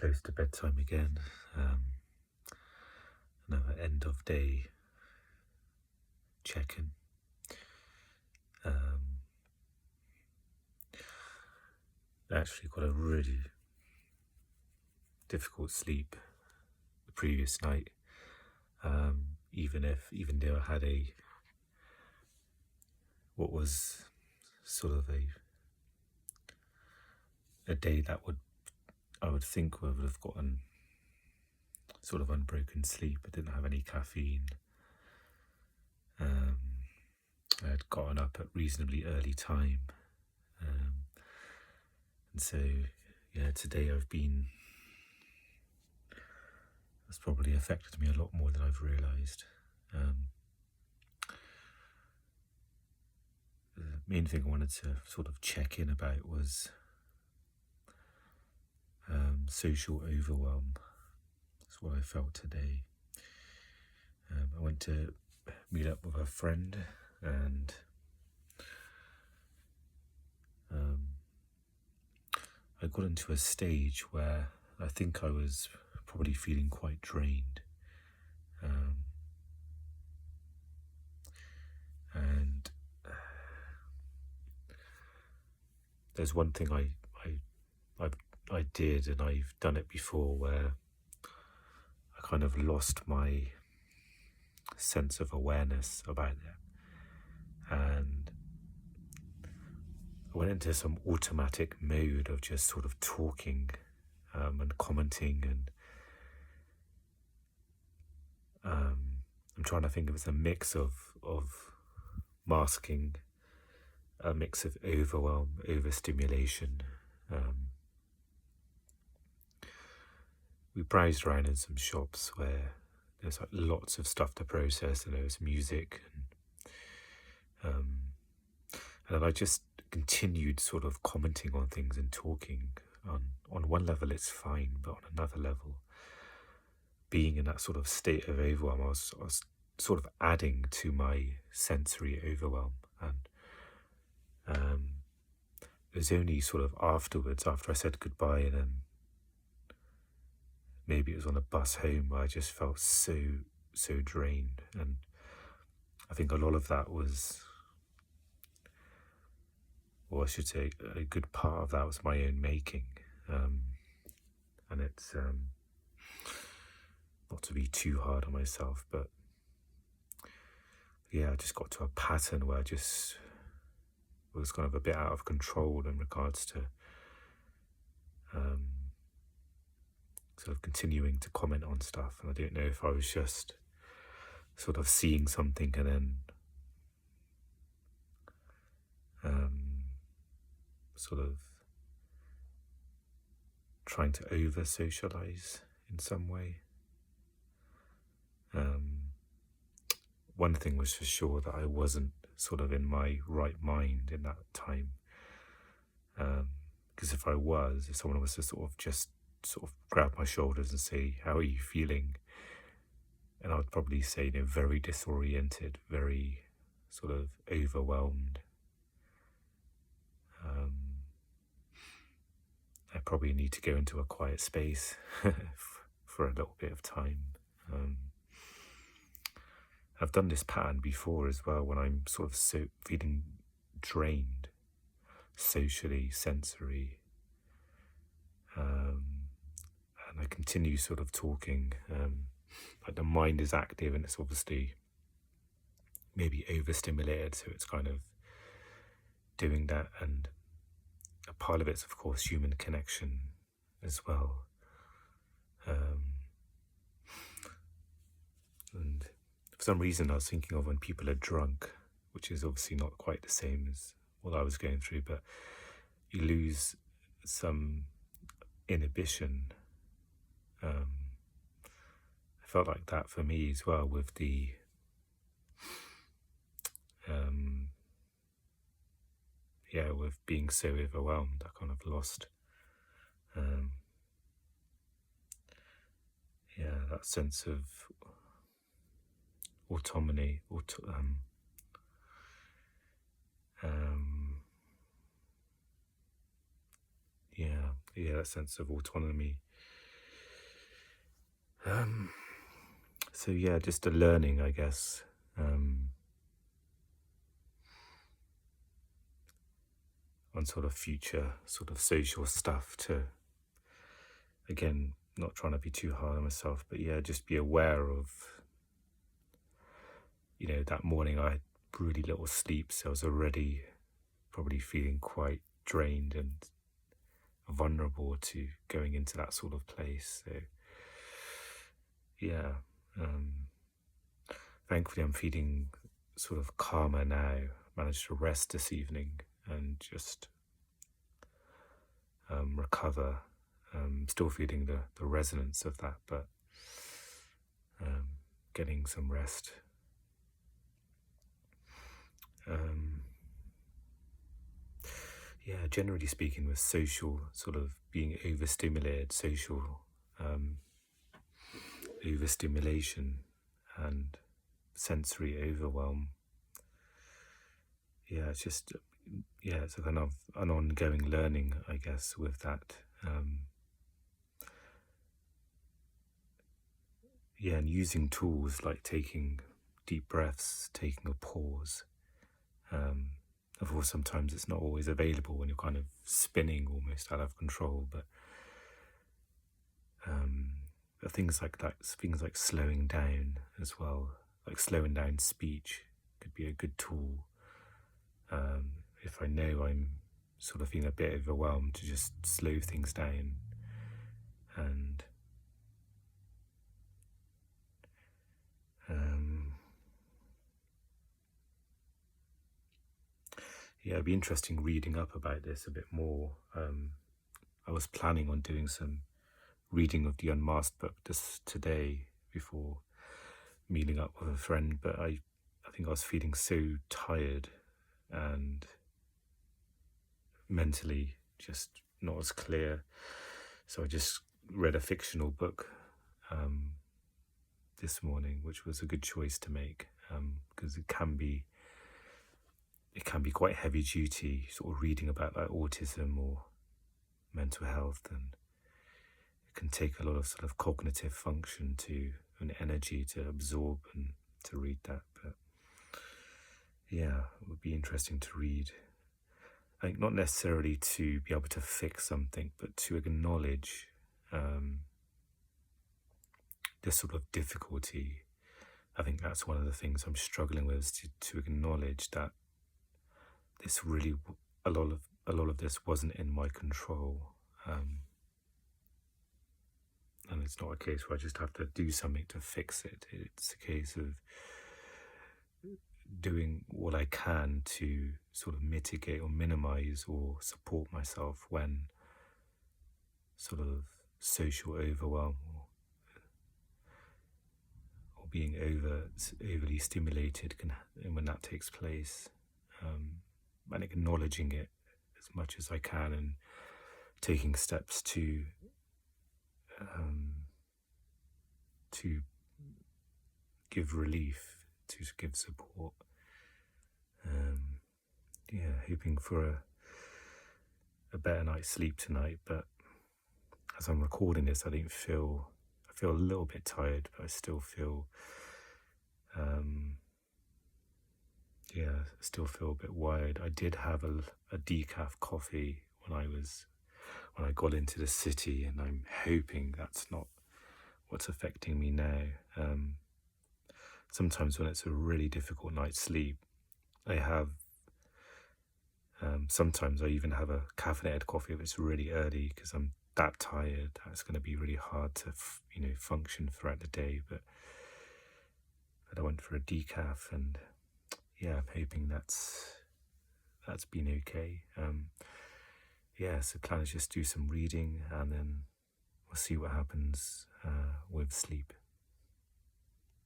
close to bedtime again. Another end of day check-in. I actually got a really difficult sleep the previous night. Even though I had what was sort of a day that I would think would have gotten sort of unbroken sleep. I didn't have any caffeine. I had gotten up at reasonably early time. And so, today it's probably affected me a lot more than I've realised. The main thing I wanted to sort of check in about was social overwhelm. That's what I felt today. I went to meet up with a friend, and I got into a stage where I think I was probably feeling quite drained. And there's one thing I did, and I've done it before, where I kind of lost my sense of awareness about it, and I went into some automatic mode of just sort of talking and commenting, and I'm trying to think if it's a mix of masking, a mix of overwhelm, overstimulation. We browsed around in some shops where there's like lots of stuff to process, and there was music, and then I just continued sort of commenting on things and talking. On one level it's fine, but on another level, being in that sort of state of overwhelm, I was sort of adding to my sensory overwhelm. And it was only sort of afterwards, after I said goodbye, and then maybe it was on a bus home, where I just felt so drained. And I think a lot of that was, or I should say a good part of that was my own making. And it's not to be too hard on myself, but I just got to a pattern where I just was kind of a bit out of control in regards to sort of continuing to comment on stuff. And I don't know if I was just sort of seeing something and then sort of trying to over-socialise in some way. One thing was for sure, that I wasn't sort of in my right mind in that time. Because if someone was to sort of grab my shoulders and say, "How are you feeling?" and I would probably say, very disoriented, very sort of overwhelmed. I probably need to go into a quiet space for a little bit of time. I've done this pattern before as well, when I'm sort of feeling drained, socially, sensory, and I continue sort of talking, like the mind is active, and it's obviously maybe overstimulated, so it's kind of doing that. And a part of it's, of course, human connection as well. And for some reason I was thinking of when people are drunk, which is obviously not quite the same as what I was going through, but you lose some inhibition. I felt like that for me as well, with the with being so overwhelmed. I kind of lost that sense of autonomy, that sense of autonomy, So yeah, just a learning, I guess, on sort of future sort of social stuff to, again, not trying to be too hard on myself, but yeah, just be aware of, that morning I had really little sleep, so I was already probably feeling quite drained and vulnerable to going into that sort of place. So yeah, thankfully I'm feeling sort of calmer now. Managed to rest this evening and just recover. Still feeling the resonance of that, but getting some rest. Yeah, generally speaking, with social sort of being overstimulated, social overstimulation and sensory overwhelm. Yeah, it's just, it's a kind of an ongoing learning, I guess, with that. And using tools like taking deep breaths, taking a pause. Of course, sometimes it's not always available when you're kind of spinning almost out of control, but things like that, things like slowing down as well, like slowing down speech could be a good tool. If I know I'm sort of feeling a bit overwhelmed, to just slow things down and it'd be interesting reading up about this a bit more. I was planning on doing some reading of the Unmasked book today before meeting up with a friend, but I think I was feeling so tired and mentally just not as clear. So I just read a fictional book this morning, which was a good choice to make, because it can be quite heavy duty, sort of reading about like autism or mental health, and it can take a lot of sort of cognitive function and energy to absorb and to read that. But yeah, it would be interesting to read. I think not necessarily to be able to fix something, but to acknowledge this sort of difficulty. I think that's one of the things I'm struggling with, is to acknowledge that this really, a lot of this wasn't in my control, and it's not a case where I just have to do something to fix it. It's a case of doing what I can to sort of mitigate or minimize or support myself when sort of social overwhelm or being overly stimulated when that takes place, and acknowledging it as much as I can and taking steps to give relief, to give support. Hoping for a better night's sleep tonight, but as I'm recording this, I feel a little bit tired, but I still feel still feel a bit wired. I did have a decaf coffee when I got into the city, and I'm hoping that's not what's affecting me now. Sometimes when it's a really difficult night's sleep, I have sometimes I even have a caffeinated coffee if it's really early, because I'm that tired that it's going to be really hard to function throughout the day. But I went for a decaf, and I'm hoping that's been okay. So plan is just do some reading, and then we'll see what happens with sleep.